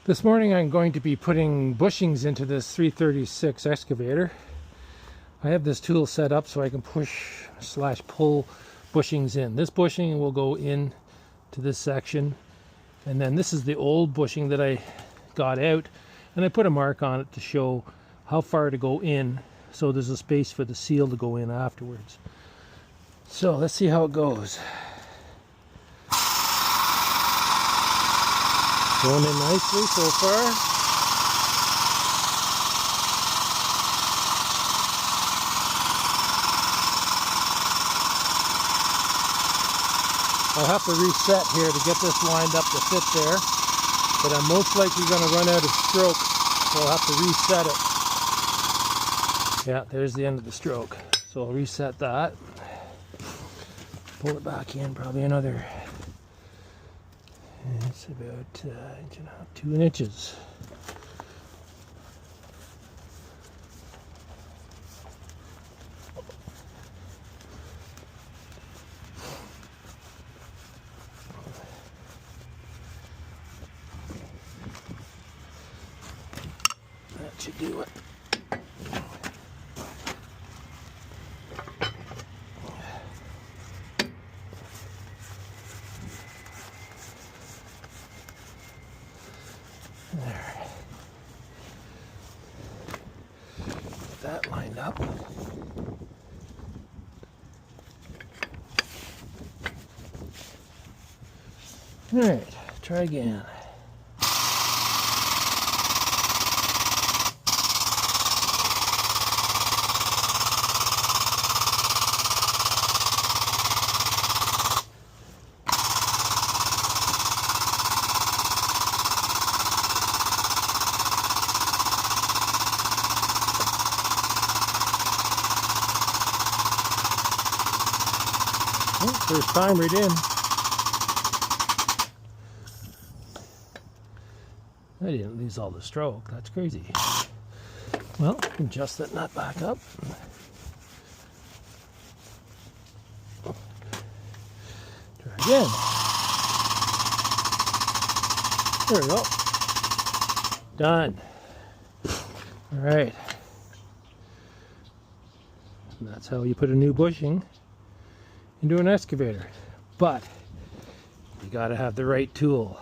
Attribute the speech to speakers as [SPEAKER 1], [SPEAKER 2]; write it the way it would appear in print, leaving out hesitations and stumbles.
[SPEAKER 1] This morning I'm going to be putting bushings into this 336 excavator. I have this tool set up so I can push / pull bushings in. This bushing will go in to this section, and then this is the old bushing that I got out, and I put a mark on it to show how far to go in, so there's a space for the seal to go in afterwards. So let's see how it goes. Going in nicely so far. I'll have to reset here to get this lined up to fit there, but I'm most likely going to run out of stroke, so I'll have to reset it. Yeah, there's the end of the stroke. So I'll reset that. Pull it back in probably another, it's about 1.5 to 2 inches. That should do it. There. Get that lined up. All right, try again. First time right in. I didn't lose all the stroke. That's crazy. Well, adjust that nut back up. Try again. There we go. Done. All right. And that's how you put a new bushing into an excavator. But you got to have the right tool.